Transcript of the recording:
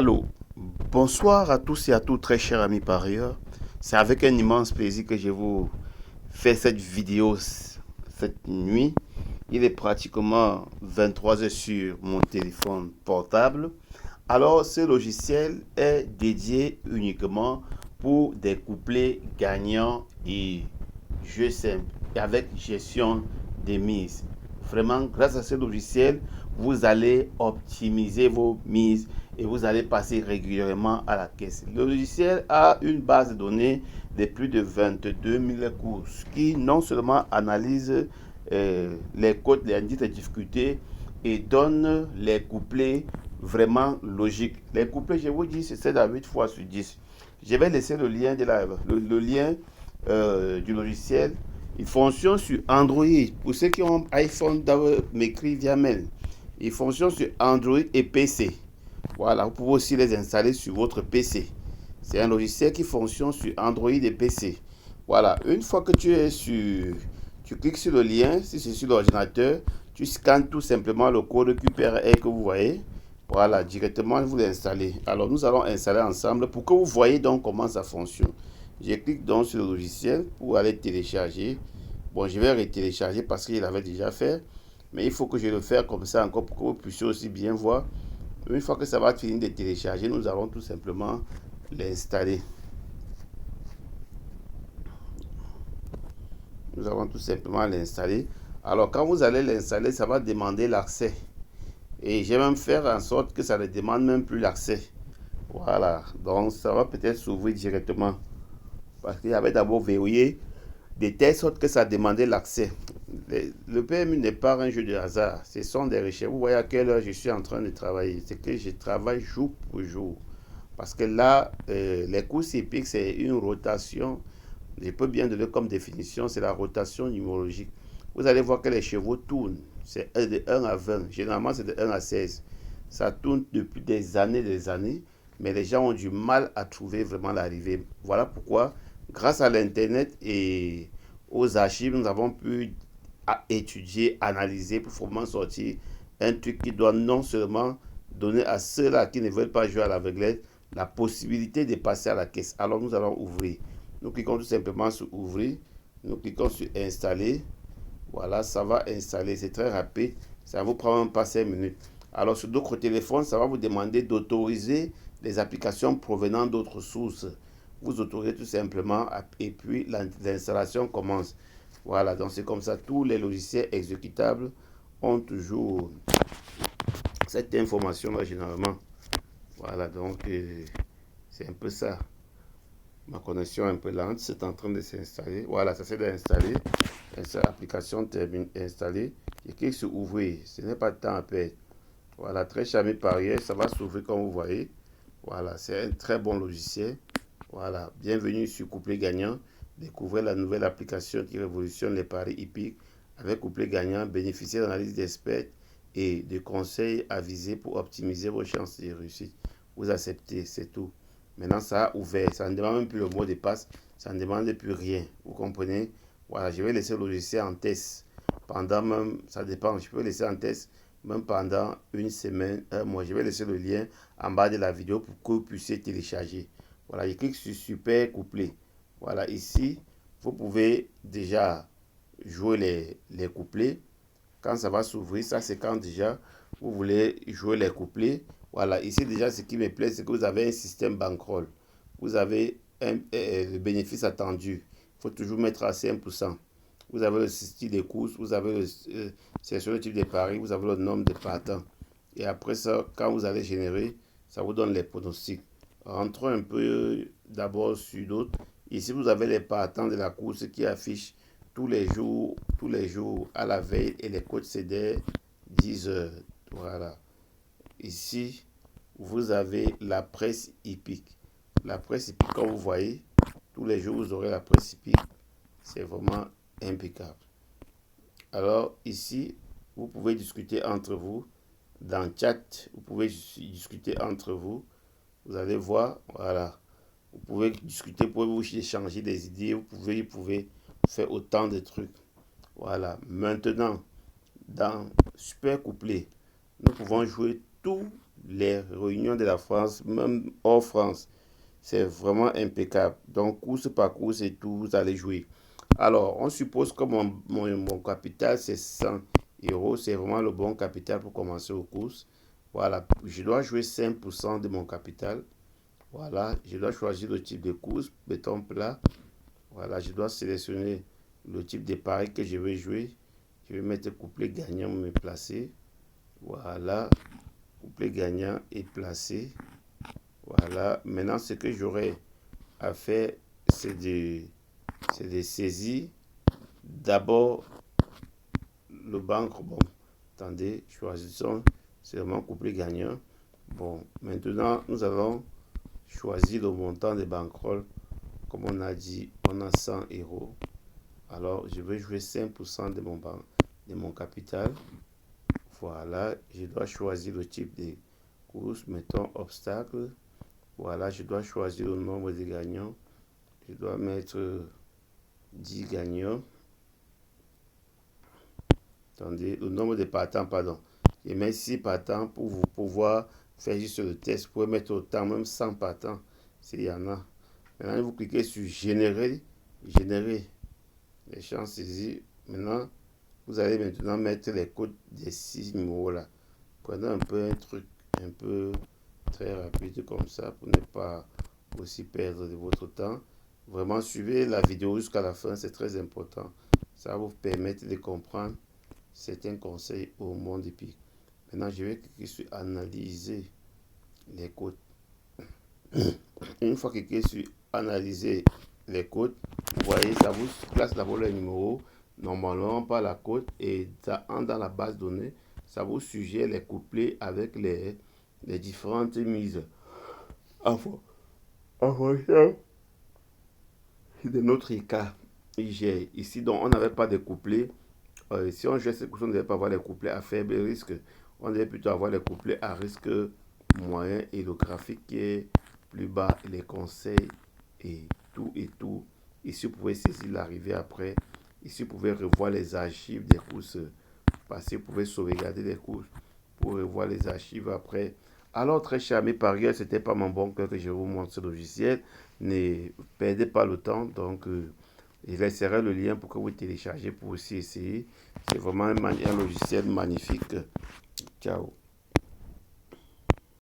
Allô, bonsoir à tous et à toutes, très chers amis parieurs. C'est avec un immense plaisir que je vous fais cette vidéo cette nuit. Il est pratiquement 23 heures sur mon téléphone portable. Alors, ce logiciel est dédié uniquement pour des couplets gagnants et jeux simples et avec gestion des mises. Vraiment, grâce à ce logiciel, vous allez optimiser vos mises et vous allez passer régulièrement à la caisse. Le logiciel a une base de données de plus de 22 000 courses qui non seulement analyse les codes, les indices de difficulté et donne les couplets vraiment logiques. Les couplets, je vous dis, c'est 7 à 8 fois sur 10. Je vais laisser le lien, le lien du logiciel. Il fonctionne sur Android. Pour ceux qui ont iPhone, doivent m'écrire via mail. Il fonctionne sur Android et PC. Voilà, vous pouvez aussi les installer sur votre PC. C'est un logiciel qui fonctionne sur Android et PC. Voilà, une fois que tu es sur, tu cliques sur le lien, si c'est sur l'ordinateur, tu scannes tout simplement le code QPR que vous voyez. Voilà, directement vous l'installez. Alors nous allons installer ensemble pour que vous voyez donc comment ça fonctionne. Je clique donc sur le logiciel pour aller télécharger. Bon, je vais retélécharger parce qu'il avait déjà fait. Mais il faut que je le fasse comme ça encore pour que vous puissiez aussi bien voir. Une fois que ça va finir de télécharger, nous allons tout simplement l'installer. Nous allons tout simplement l'installer. Alors, quand vous allez l'installer, ça va demander l'accès. Et je vais même faire en sorte que ça ne demande même plus l'accès. Voilà. Donc, ça va peut-être s'ouvrir directement. Parce qu'il y avait d'abord verrouillé de telle sorte que ça demandait l'accès. Le PMU n'est pas un jeu de hasard. Ce sont des recherches. Vous voyez à quelle heure je suis en train de travailler. C'est que je travaille jour pour jour. Parce que là, les courses hippiques, c'est une rotation. Je peux bien donner comme définition, c'est la rotation numérologique. Vous allez voir que les chevaux tournent. C'est de 1 à 20. Généralement, c'est de 1 à 16. Ça tourne depuis des années, mais les gens ont du mal à trouver vraiment l'arrivée. Voilà pourquoi, grâce à l'Internet et aux archives, nous avons pu étudier, analyser pour vraiment sortir un truc qui doit non seulement donner à ceux-là qui ne veulent pas jouer à l'aveuglette la possibilité de passer à la caisse. Alors nous allons ouvrir. Nous cliquons tout simplement sur ouvrir. Nous cliquons sur installer. Voilà, ça va installer. C'est très rapide. Ça vous prend même pas 5 minutes. Alors sur d'autres téléphones, ça va vous demander d'autoriser les applications provenant d'autres sources. Vous autorisez tout simplement et puis l'installation commence. Voilà, donc c'est comme ça. Tous les logiciels exécutables ont toujours cette information-là généralement. Voilà, donc c'est un peu ça. Ma connexion est un peu lente, c'est en train de s'installer. Voilà, ça s'est installé. L'application termine installée. Je clique sur ouvrir. Ce n'est pas de temps à perdre. Voilà, très charmé parieur, ça va s'ouvrir comme vous voyez. Voilà, c'est un très bon logiciel. Voilà, bienvenue sur Couplet Gagnant. Découvrez la nouvelle application qui révolutionne les paris hippiques. Avec Couplet Gagnant, bénéficiez d'analyses d'experts et de conseils avisés pour optimiser vos chances de réussite. Vous acceptez, c'est tout. Maintenant, ça a ouvert. Ça ne demande même plus le mot de passe. Ça ne demande plus rien. Vous comprenez? Voilà, je vais laisser le logiciel en test. Pendant même, ça dépend, je peux laisser en test même pendant une semaine, un mois. Je vais laisser le lien en bas de la vidéo pour que vous puissiez télécharger. Voilà, je clique sur Super Couplet. Voilà, ici, vous pouvez déjà jouer les couplets. Quand ça va s'ouvrir, ça c'est quand déjà vous voulez jouer les couplets. Voilà, ici déjà ce qui me plaît, c'est que vous avez un système bankroll. Vous avez le bénéfice attendu. Il faut toujours mettre à 5%. Vous avez le style de course, vous avez le type de pari, vous avez le nombre de partants. Et après ça, quand vous allez générer, ça vous donne les pronostics. Rentrons un peu d'abord sur d'autres. Ici, vous avez les partants de la course qui affichent tous les jours à la veille et les codes CD 10 heures. Voilà. Ici, vous avez la presse hippique. La presse hippique, comme vous voyez, tous les jours, vous aurez la presse hippique. C'est vraiment impeccable. Alors, ici, vous pouvez discuter entre vous. Dans le chat, vous pouvez discuter entre vous. Vous allez voir, voilà. Vous pouvez discuter, vous pouvez vous échanger des idées. Vous pouvez faire autant de trucs. Voilà. Maintenant, dans Super Couplet, nous pouvons jouer tous les réunions de la France, même hors France. C'est vraiment impeccable. Donc, course par course et tout, vous allez jouer. Alors, on suppose que mon capital, c'est 100 euros. C'est vraiment le bon capital pour commencer aux courses. Voilà, je dois jouer 5% de mon capital. Voilà, je dois choisir le type de course, béton plat. Voilà, je dois sélectionner le type de pari que je vais jouer. Je vais mettre couplet gagnant, me placer. Voilà, couplet gagnant et placé. Voilà, maintenant ce que j'aurai à faire, c'est de saisir d'abord le banque. Bon, attendez, choisissons seulement couplet gagnant. Bon, maintenant nous allons choisir le montant de bankroll. Comme on a dit, on a 100 euros. Alors, je vais jouer 5% de mon capital. Voilà, je dois choisir le type de course. Mettons obstacle. Voilà, je dois choisir le nombre de gagnants. Je dois mettre 10 gagnants. Attendez, le nombre de partants, pardon. Je mets 6 partants pour vous pouvoir faire juste le test. Vous pouvez mettre autant, même 100 partants, s'il y en a. Maintenant, vous cliquez sur générer les champs saisis. Maintenant, vous allez maintenant mettre les codes des 6 numéros là. Prenez un peu un truc un peu très rapide comme ça pour ne pas aussi perdre de votre temps. Vraiment, suivez la vidéo jusqu'à la fin, c'est très important. Ça va vous permettre de comprendre certains conseils au monde épique. Maintenant, je vais cliquer sur analyser les codes. Une fois cliqué sur analyser les codes, vous voyez, ça vous place d'abord le numéro, normalement par la code, et ça entre dans la base de données. Ça vous suggère les couplets avec les différentes mises. En fonction de notre cas, ici, donc on n'avait pas de couplets. Si on joue cette course, on ne devait pas avoir les couplets à faible risque. On devait plutôt avoir les couplets à risque moyen et le graphique qui est plus bas, les conseils et tout et tout. Ici, vous pouvez saisir l'arrivée après. Ici, vous pouvez revoir les archives des courses passées. Vous pouvez sauvegarder les courses pour revoir les archives après. Alors, très cher ami parieur, c'était pas mon bon cœur que je vous montre ce logiciel. Ne perdez pas le temps. Donc, je laisserai le lien pour que vous téléchargez pour aussi essayer. C'est vraiment un logiciel magnifique. Ciao.